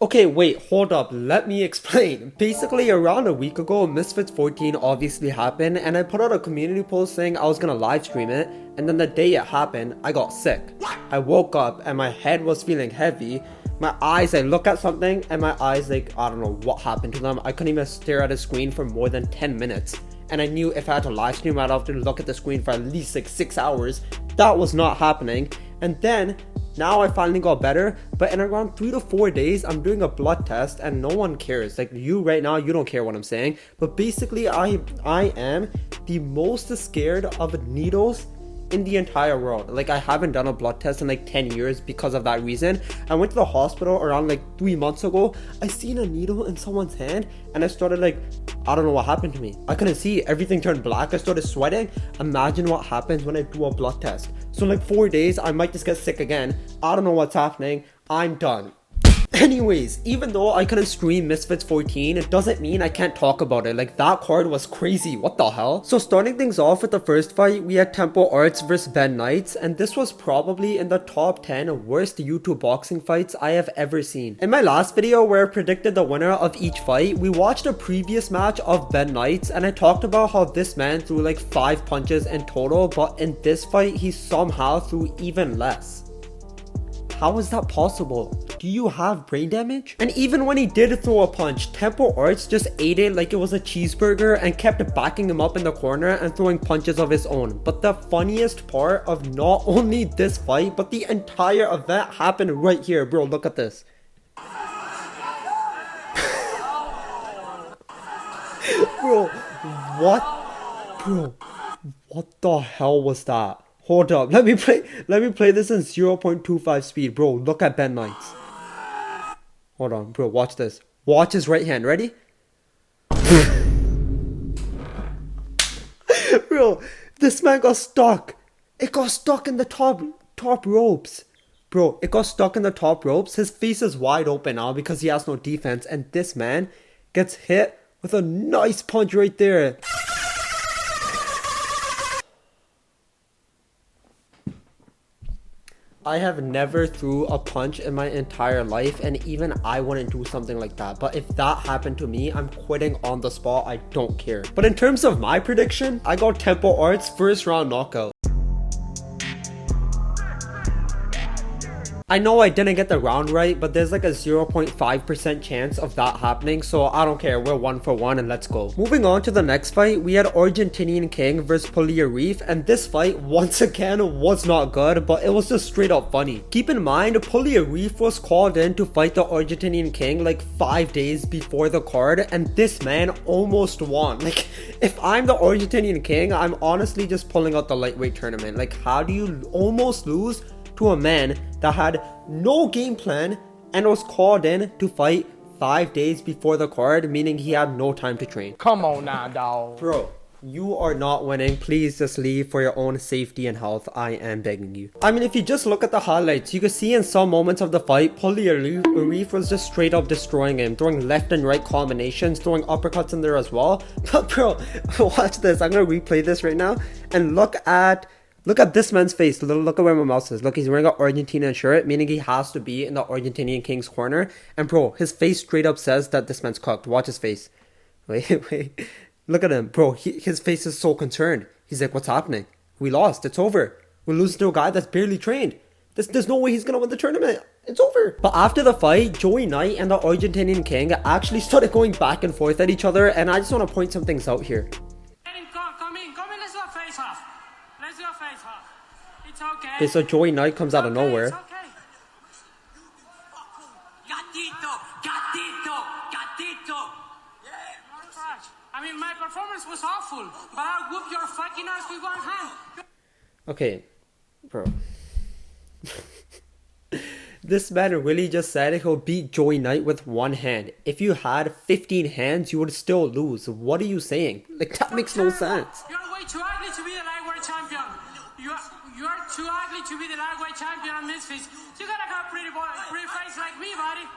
Okay, wait, hold up, let me explain. Basically, around a week ago, Misfits 14 obviously happened, and I put out a community post saying I was gonna live stream it, and then the day it happened, I got sick. I woke up and my head was feeling heavy. My eyes, I look at something and my eyes, like, I don't know what happened to them. I couldn't even stare at a screen for more than 10 minutes. And I knew if I had to live stream, I'd have to look at the screen for at least like 6 hours. That was not happening. And then now I finally got better, but in around 3 to 4 days, I'm doing a blood test and no one cares. Like you right now, you don't care what I'm saying. But basically, I am the most scared of needles in the entire world. Like I haven't done a blood test in like 10 years because of that reason. I went to the hospital around like 3 months ago. I seen a needle in someone's hand and I started like, I don't know what happened to me. I couldn't see, everything turned black. I started sweating. Imagine what happens when I do a blood test. So in like 4 days, I might just get sick again. I don't know what's happening. I'm done. Anyways, even though I couldn't stream Misfits 14, it doesn't mean I can't talk about it. Like, that card was crazy. What the hell? So starting things off with the first fight, we had Tempo Arts vs Ben Knights, and this was probably in the top 10 worst YouTube boxing fights I have ever seen. In my last video where I predicted the winner of each fight, we watched a previous match of Ben Knights, and I talked about how this man threw like 5 punches in total, but in this fight, he somehow threw even less. How is that possible? Do you have brain damage? And even when he did throw a punch, Tempo Arts just ate it like it was a cheeseburger and kept backing him up in the corner and throwing punches of his own. But the funniest part of not only this fight, but the entire event happened right here. Bro, look at this. Bro, what? Bro, what the hell was that? Hold up, let me play this in 0.25 speed. Bro, look at Ben Knights. Hold on, bro, watch this. Watch his right hand, ready? Bro, this man got stuck. It got stuck in the top ropes. Bro, it got stuck in the top ropes. His face is wide open now because he has no defense. And this man gets hit with a nice punch right there. I have never threw a punch in my entire life, and even I wouldn't do something like that. But if that happened to me, I'm quitting on the spot. I don't care. But in terms of my prediction, I got Tempo Arts first round knockout. I know I didn't get the round right, but there's like a 0.5% chance of that happening, so I don't care. We're 1 for 1 and let's go. Moving on to the next fight, we had Argentinian King versus Reef, and this fight once again was not good, but it was just straight up funny. Keep in mind, Reef was called in to fight the Argentinian King like 5 days before the card, and this man almost won. Like, if I'm the Argentinian King, I'm honestly just pulling out the lightweight tournament. Like, how do you almost lose to a man that had no game plan and was called in to fight 5 days before the card, meaning he had no time to train? Come on now, dog. Bro, you are not winning. Please just leave for your own safety and health. I am begging you. I mean, if you just look at the highlights, you can see in some moments of the fight, Reef was just straight up destroying him, throwing left and right combinations, throwing uppercuts in there as well. But bro, watch this. I'm gonna replay this right now and look at this man's face. Look at where my mouse is. Look, he's wearing an Argentinian shirt, meaning he has to be in the Argentinian King's corner. And bro, his face straight up says that this man's cooked. Watch his face. Wait. Look at him. Bro, his face is so concerned. He's like, what's happening? We lost. It's over. We're losing to a guy that's barely trained. There's no way he's gonna win the tournament. It's over. But after the fight, Joey Knight and the Argentinian King actually started going back and forth at each other. And I just want to point some things out here. Okay, so Joey Knight comes out of nowhere. Gatito. I mean, my performance was awful, but I'll whoop your fucking ass with one hand. Okay, bro. This man really just said he'll beat Joey Knight with one hand. If you had 15 hands, you would still lose. What are you saying? Like, that makes no sense. You're way too ugly to be the lightweight champion. You're too ugly to be the lightweight champion on Misfits. You gotta have a pretty face like me, buddy.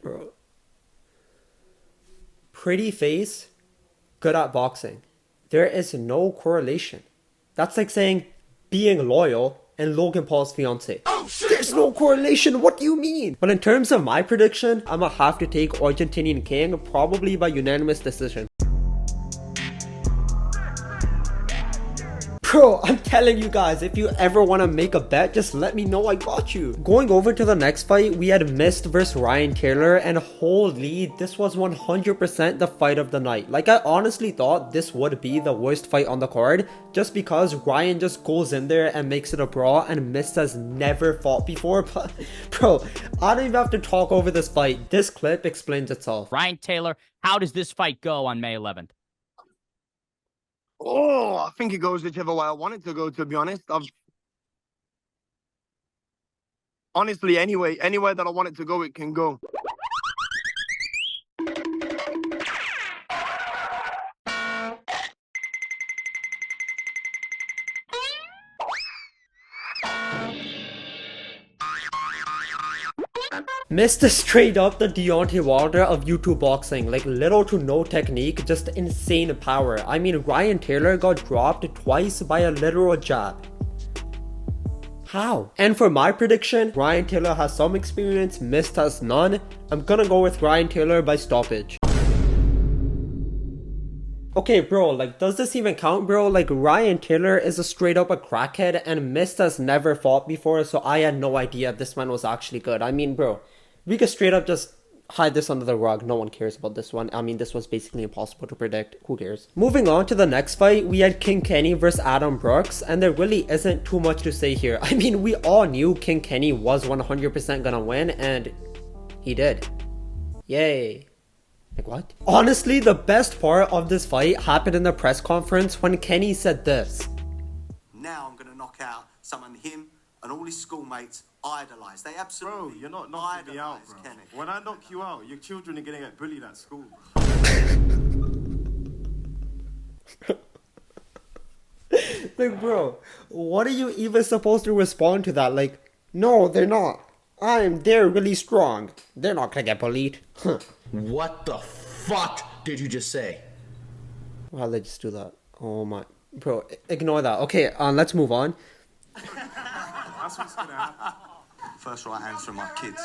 Bro. Pretty face, good at boxing. There is no correlation. That's like saying being loyal, and Logan Paul's fiance. Oh, shit. There's no correlation, what do you mean? But in terms of my prediction, I'ma have to take Argentinian King, probably by unanimous decision. Bro, I'm telling you guys, if you ever want to make a bet, just let me know, I got you. Going over to the next fight, we had Mist versus Ryan Taylor, and holy, this was 100% the fight of the night. Like, I honestly thought this would be the worst fight on the card, just because Ryan just goes in there and makes it a brawl, and Mist has never fought before. But bro, I don't even have to talk over this fight. This clip explains itself. Ryan Taylor, how does this fight go on May 11th? Oh, I think it goes whichever way I want it to go, to be honest. Honestly, anywhere that I want it to go, it can go. Mist is straight up the Deontay Wilder of YouTube boxing, like little to no technique, just insane power. I mean, Ryan Taylor got dropped twice by a literal jab. How? And for my prediction, Ryan Taylor has some experience, Mist has none. I'm gonna go with Ryan Taylor by stoppage. Okay bro, like does this even count bro? Like Ryan Taylor is a straight up a crackhead and Mist has never fought before, so I had no idea this man was actually good. I mean bro, we could straight up just hide this under the rug. No one cares about this one. I mean, this was basically impossible to predict. Who cares? Moving on to the next fight, we had King Kenny versus Adam Brooks, and there really isn't too much to say here. I mean, we all knew King Kenny was 100% gonna win, and he did. Yay. Like what? Honestly, the best part of this fight happened in the press conference when Kenny said this. Now I'm gonna knock out someone him and all his schoolmates idolise. They absolutely Bro, you're not knocking me out, bro. Kenny. When I knock you out, your children are gonna get bullied at school. Like bro, what are you even supposed to respond to that? Like, no, they're not. They're really strong. They're not gonna get bullied. What the fuck did you just say? Why'd they just do that? Oh my, bro, ignore that. Okay, let's move on. That's what's gonna happen. First right hands from my kids.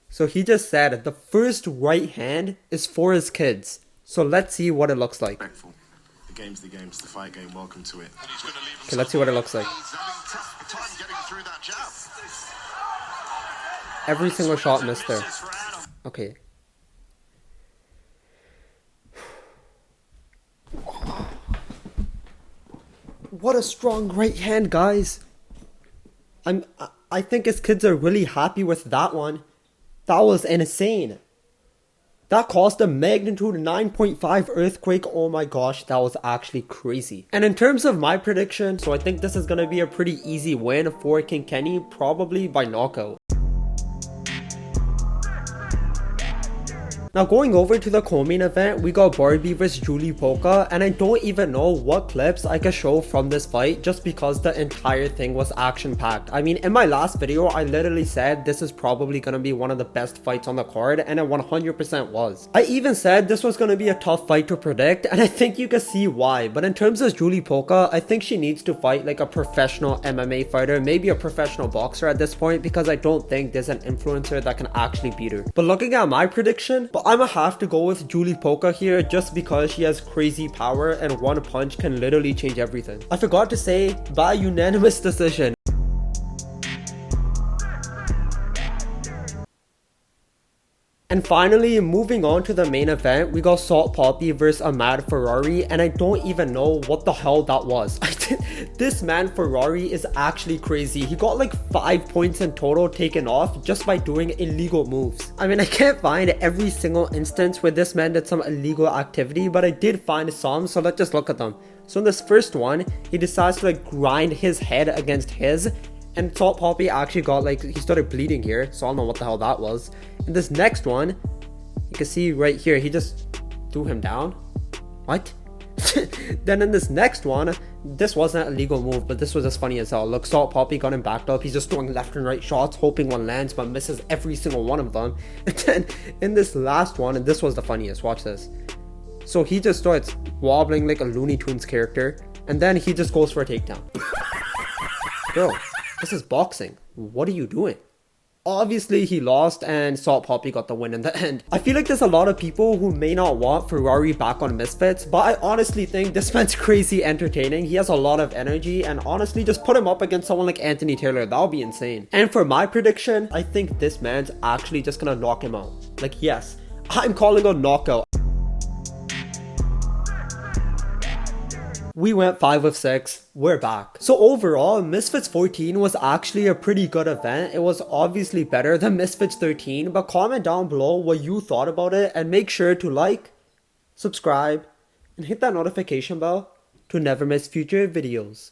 So he just said the first right hand is for his kids. So let's see what it looks like. The game's the game, it's the fight game, welcome to it. Okay, let's see what it looks like. Every single shot missed there. Okay. What a strong right hand, guys. I think his kids are really happy with that one. That was insane. That caused a magnitude 9.5 earthquake. Oh my gosh, that was actually crazy. And in terms of my prediction, so I think this is gonna be a pretty easy win for King Kenny, probably by knockout. Now going over to the co-main event, we got Barbie vs Julie Polka, and I don't even know what clips I could show from this fight just because the entire thing was action-packed. I mean, in my last video, I literally said this is probably gonna be one of the best fights on the card, and it 100% was. I even said this was gonna be a tough fight to predict, and I think you can see why. But in terms of Julie Polka, I think she needs to fight like a professional MMA fighter, maybe a professional boxer at this point, because I don't think there's an influencer that can actually beat her. But looking at my prediction, I'ma have to go with Julie Polka here just because she has crazy power and one punch can literally change everything. I forgot to say, by unanimous decision. And finally, moving on to the main event, we got Salt Poppy versus Ahmad Ferrari, and I don't even know what the hell that was. This man Ferrari is actually crazy. He got like 5 points in total taken off just by doing illegal moves. I mean, I can't find every single instance where this man did some illegal activity, but I did find some, so let's just look at them. So in this first one, he decides to like grind his head against his, and Salt Poppy actually got like, he started bleeding here, so I don't know what the hell that was. In this next one, you can see right here, he just threw him down. What? Then in this next one, this wasn't an illegal move, but this was just funny as hell. Look, Salt Poppy got him backed up. He's just throwing left and right shots, hoping one lands, but misses every single one of them. And then in this last one, and this was the funniest, watch this. So he just starts wobbling like a Looney Tunes character, and then he just goes for a takedown. bro, this is boxing. What are you doing? Obviously, he lost and Salt Poppy got the win in the end. I feel like there's a lot of people who may not want Ferrari back on Misfits, but I honestly think this man's crazy entertaining. He has a lot of energy, and honestly, just put him up against someone like Anthony Taylor. That would be insane. And for my prediction, I think this man's actually just gonna knock him out. Like, yes, I'm calling a knockout. We went 5 of 6, we're back. So overall, Misfits 14 was actually a pretty good event. It was obviously better than Misfits 13, but comment down below what you thought about it and make sure to like, subscribe, and hit that notification bell to never miss future videos.